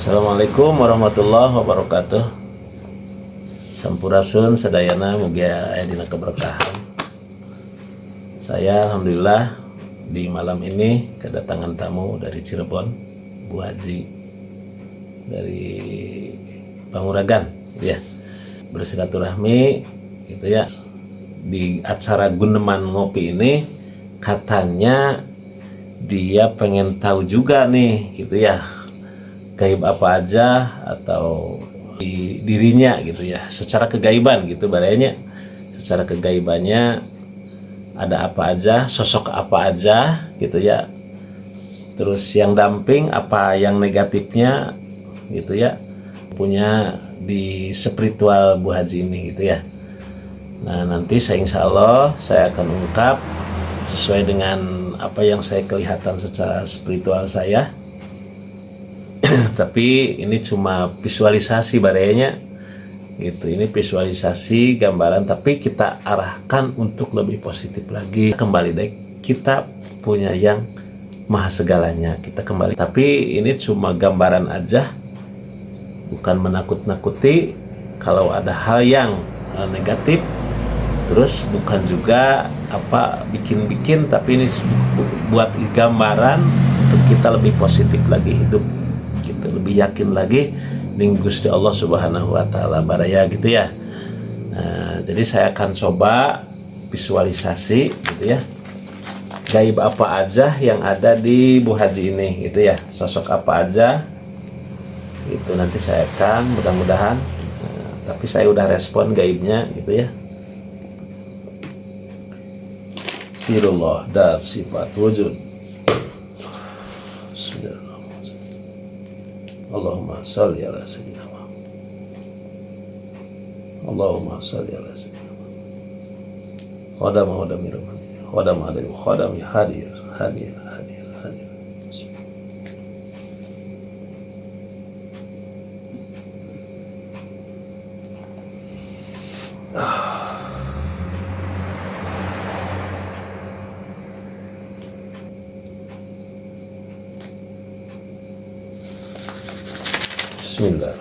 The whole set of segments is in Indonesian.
Assalamualaikum warahmatullahi wabarakatuh. Sampurasun sadayana mugia aya dina keberkahan. Saya alhamdulillah di malam ini kedatangan tamu dari Cirebon, Bu Haji dari Panguragan ya. Bersilaturahmi gitu ya. Di acara Guneman Ngopi ini katanya dia pengen tahu juga nih gitu ya, gaib apa aja atau di dirinya gitu ya, secara kegaiban gitu barayanya. Secara kegaibannya ada apa aja, sosok apa aja gitu ya. Terus yang damping apa yang negatifnya gitu ya, punya di spiritual Bu Haji ini gitu ya. Nah nanti saya insya Allah saya akan ungkap sesuai dengan apa yang saya kelihatan secara spiritual saya. Tapi ini cuma visualisasi barayanya gitu. Ini visualisasi gambaran, tapi kita arahkan untuk lebih positif lagi. Kembali deh, kita punya yang maha segalanya, kita kembali. Tapi ini cuma gambaran aja, bukan menakut-nakuti. Kalau ada hal yang negatif, terus bukan juga apa bikin-bikin, tapi ini buat gambaran untuk kita lebih positif lagi hidup, gitu, lebih yakin lagi ning Gusti Allah Subhanahu wa taala baraya gitu ya. Nah, jadi saya akan coba visualisasi gitu ya. Gaib apa aja yang ada di Bu Haji ini gitu ya. Sosok apa aja itu nanti saya akan mudah-mudahan tapi saya udah respon gaibnya gitu ya. Sirullah dan sifat wujud. Allahumma salli ala sayyidina Muhammad. Allahumma salli ala sayyidina Muhammad. Khadam hadir. Bismillah.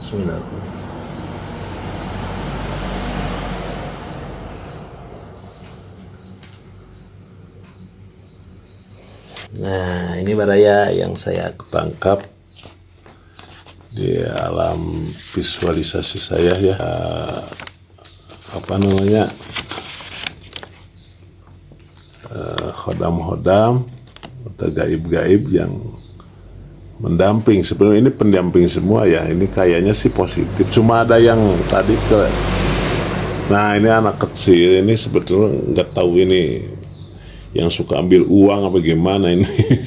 Bismillahirrahmanirrahim. Nah, ini baraya yang saya tangkap di alam visualisasi saya ya. Apa namanya? Hodam-hodam atau gaib-gaib yang mendamping. Sebenarnya ini pendamping semua ya. Ini kayaknya sih positif. Cuma ada yang tadi nah ini anak kecil ini sebetulnya nggak tahu ini yang suka ambil uang apa gimana ini.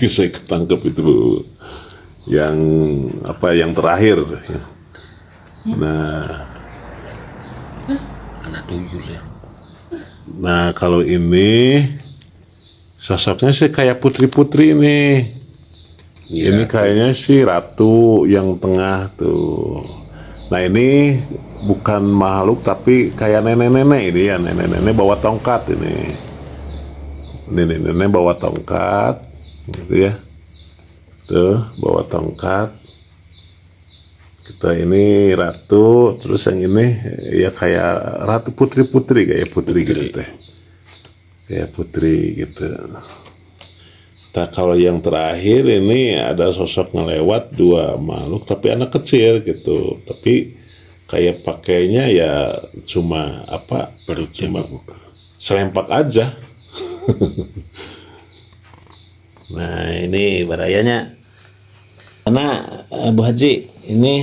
Saya ketangkep itu yang terakhir. Nah, Anak tuyul ya. nah kalau ini sosoknya sih kayak putri-putri nih. Iya. Ini kayaknya sih ratu yang tengah tuh. Nah ini bukan makhluk tapi kayak nenek-nenek ini ya, nenek-nenek bawa tongkat ini. Nenek-nenek bawa tongkat, gitu ya. Tuh bawa tongkat. Kita ini ratu, terus yang ini ya kayak ratu putri-putri kayak putri gitu teh. Kayak putri gitu. Nah kalau yang terakhir ini ada sosok ngelewat dua makhluk tapi anak kecil gitu. Tapi kayak pakainya ya cuma cuma selempak aja. Nah ini bahayanya, karena Bu Haji ini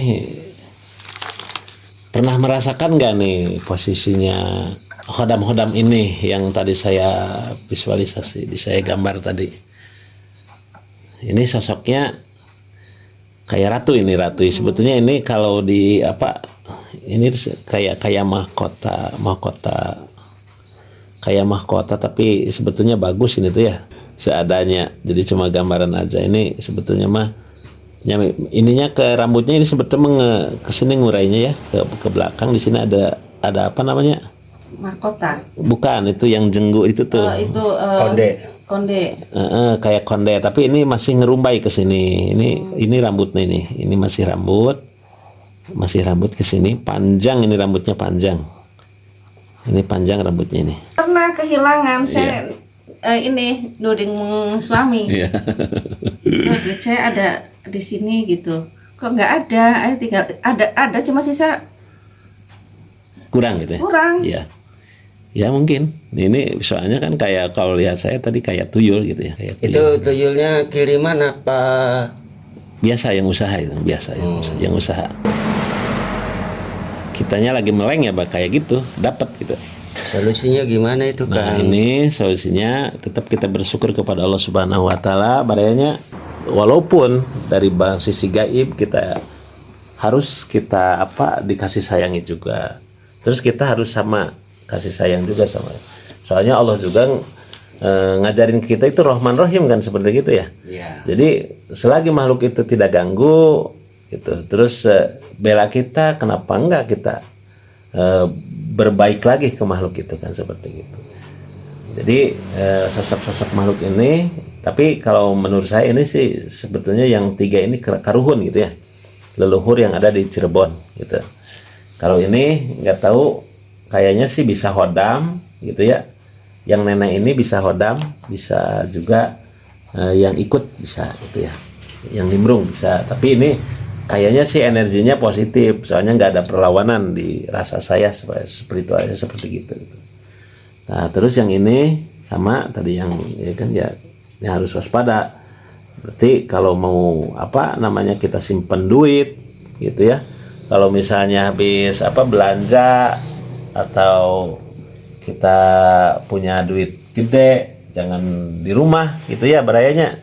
pernah merasakan nggak nih posisinya hodam-hodam ini yang tadi saya visualisasi, saya gambar tadi. Ini sosoknya kayak ratu ini, ratu. Sebetulnya ini kalau di ini kayak mahkota kayak mahkota, tapi sebetulnya bagus ini tuh ya seadanya. Jadi cuma gambaran aja. Ini sebetulnya mah ininya ke rambutnya ini sebetulnya ke sini ngurainya ya, ke belakang. Di sini ada apa namanya? Mahkota. Bukan, itu yang jenggu itu tuh. Konde. Kayak konde, tapi ini masih ngerumbai ke sini. Ini rambutnya ini masih rambut ke sini, panjang ini rambutnya panjang. Ini panjang rambutnya ini. Pernah kehilangan saya ini nuding suami. Iya. Duit saya ada di sini gitu. Kok nggak ada? Tinggal ada cuma sisa Kurang gitu ya. kurang. Iya. Ya mungkin. Ini soalnya kan kayak kalau lihat saya tadi kayak tuyul gitu ya. Kayak tuyul. Itu tuyulnya kiriman apa? Biasa yang usaha itu, yang usaha. Kitanya lagi meleng ya kayak gitu, dapat gitu. Solusinya gimana itu, Nah, Kang? ini solusinya tetap kita bersyukur kepada Allah Subhanahu wa taala. Barayanya walaupun dari sisi gaib kita harus dikasih sayangi juga. Terus kita harus sama kasih sayang juga sama. Soalnya Allah juga ngajarin kita itu Rahman Rahim kan, seperti gitu ya. Iya. Jadi selagi makhluk itu tidak ganggu gitu. Terus bela kita, kenapa enggak kita berbaik lagi ke makhluk itu kan, seperti itu. Jadi sosok-sosok makhluk ini, tapi kalau menurut saya ini sih sebetulnya yang tiga ini karuhun gitu ya, leluhur yang ada di Cirebon gitu. Kalau ini nggak tahu, kayaknya sih bisa hodam gitu ya. Yang nenek ini bisa hodam, bisa juga yang ikut bisa gitu ya. Yang nimbrung bisa, tapi ini kayaknya sih energinya positif, soalnya nggak ada perlawanan di rasa saya spiritualnya seperti gitu. Nah terus yang ini sama tadi yang ya kan ya, ini harus waspada. Berarti kalau mau kita simpen duit gitu ya, kalau misalnya habis belanja atau kita punya duit gede, jangan di rumah gitu ya barayanya.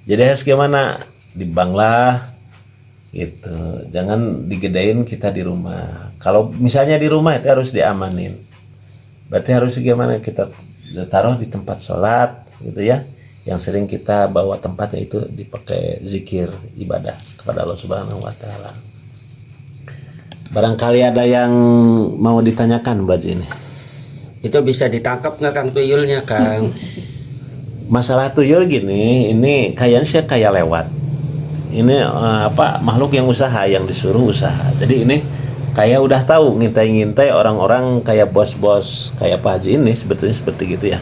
Jadi harus gimana, di bank lah gitu, jangan digedein kita di rumah. Kalau misalnya di rumah itu harus diamanin, berarti harus gimana, kita taruh di tempat sholat gitu ya, yang sering kita bawa tempatnya itu dipakai zikir ibadah kepada Allah Subhanahu wa taala. Barangkali ada yang mau ditanyakan Mbak ini. Itu bisa ditangkap nggak, Kang, tuyulnya, Kang? Masalah tuyul gini, ini kayaknya sih kayak lewat. Ini makhluk yang usaha, yang disuruh usaha. Jadi ini kayak udah tahu ngintai-ngintai orang-orang kayak bos-bos kayak Pak Haji ini, sebetulnya seperti gitu ya.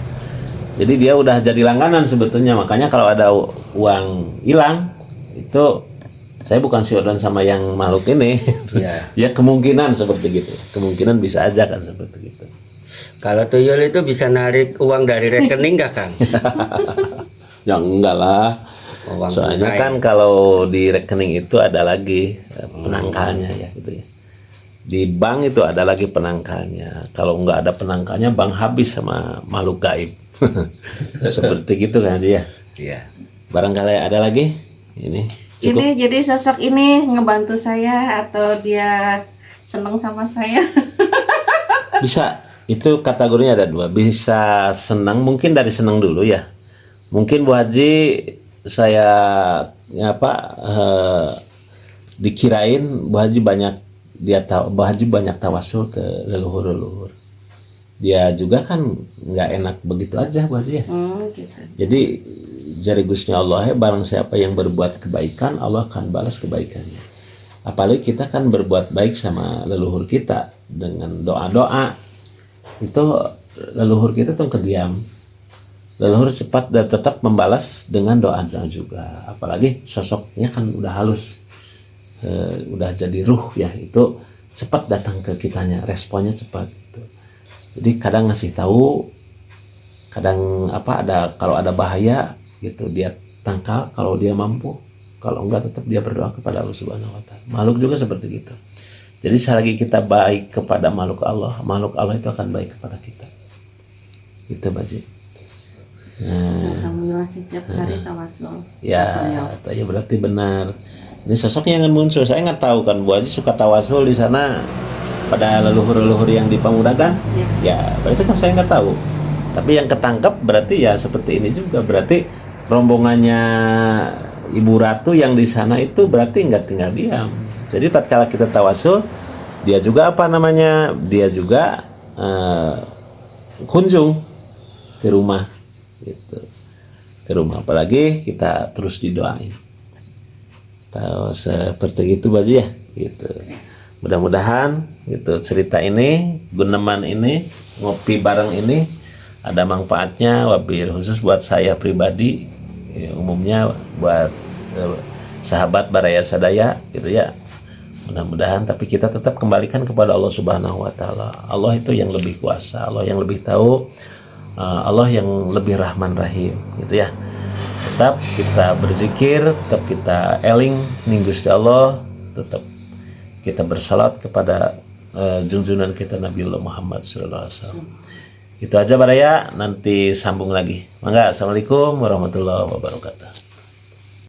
Jadi dia udah jadi langganan sebetulnya. Makanya kalau ada uang hilang itu saya bukan siodon sama yang makhluk ini. Iya. Ya kemungkinan seperti gitu. Kemungkinan bisa aja kan seperti gitu. Kalau tuyul itu bisa narik uang dari rekening nggak, Kang? Ya enggak lah. Uang Soalnya tunai. kan kalau di rekening itu ada lagi penangkalnya ya gitu ya. Di bank itu ada lagi penangkalnya. Kalau enggak ada penangkalnya, bank habis sama makhluk gaib. Seperti gitu kan dia. Iya. Barangkali ada lagi ini. Cukup. Ini jadi sosok ini ngebantu saya atau dia seneng sama saya? Bisa, itu kategorinya ada dua. Bisa senang, mungkin dari senang dulu ya. Mungkin Bu Haji saya dikirain Bu Haji banyak Bu Haji banyak tawasul ke leluhur-leluhur. Dia juga kan nggak enak begitu aja Bu Haji ya. Gitu. Jadi jari Gusnya Allah ya, barang siapa yang berbuat kebaikan Allah akan balas kebaikannya. Apalagi kita kan berbuat baik sama leluhur kita dengan doa-doa, itu leluhur kita tuh kediam. Leluhur cepat dan tetap membalas dengan doa-doa juga. Apalagi sosoknya kan udah halus, udah jadi ruh ya, itu cepat datang ke kitanya, responnya cepat gitu. Jadi kadang ngasih tahu, kadang kalau ada bahaya gitu dia tangkal kalau dia mampu. Kalau enggak tetap dia berdoa kepada Allah Subhanahu wa taala. Makhluk juga seperti gitu. Jadi selagi kita baik kepada makhluk Allah itu akan baik kepada kita. Gitu Baji. Alhamdulillah setiap hari tawasul. Ya berarti benar. Ini sosoknya yang muncul. Saya nggak tahu kan Bu Haji suka tawasul di sana pada leluhur-leluhur yang di Pamuragan. Ya berarti kan saya nggak tahu. Tapi yang ketangkep berarti ya seperti ini juga. Berarti rombongannya Ibu Ratu yang di sana itu berarti nggak tinggal diam. Jadi tatkala kita tawasul, dia juga dia juga kunjung ke rumah, gitu. Ke rumah, apalagi kita terus didoain. Tahu seperti itu Baji ya, gitu. Mudah-mudahan gitu cerita ini, guneman ini, ngopi bareng ini ada manfaatnya, wabil khusus buat saya pribadi, ya, umumnya buat sahabat Baraya Sadaya gitu ya. Mudah-mudahan tapi kita tetap kembalikan kepada Allah Subhanahu wa taala. Allah itu yang lebih kuasa, Allah yang lebih tahu, Allah yang lebih Rahman Rahim gitu ya. Tetap kita berzikir, tetap kita eling ning Gusti Allah, tetap kita bersalat kepada junjungan kita Nabiullah Muhammad sallallahu alaihi wasallam. Itu aja Baraya, nanti sambung lagi. Mangga, assalamualaikum warahmatullahi wabarakatuh.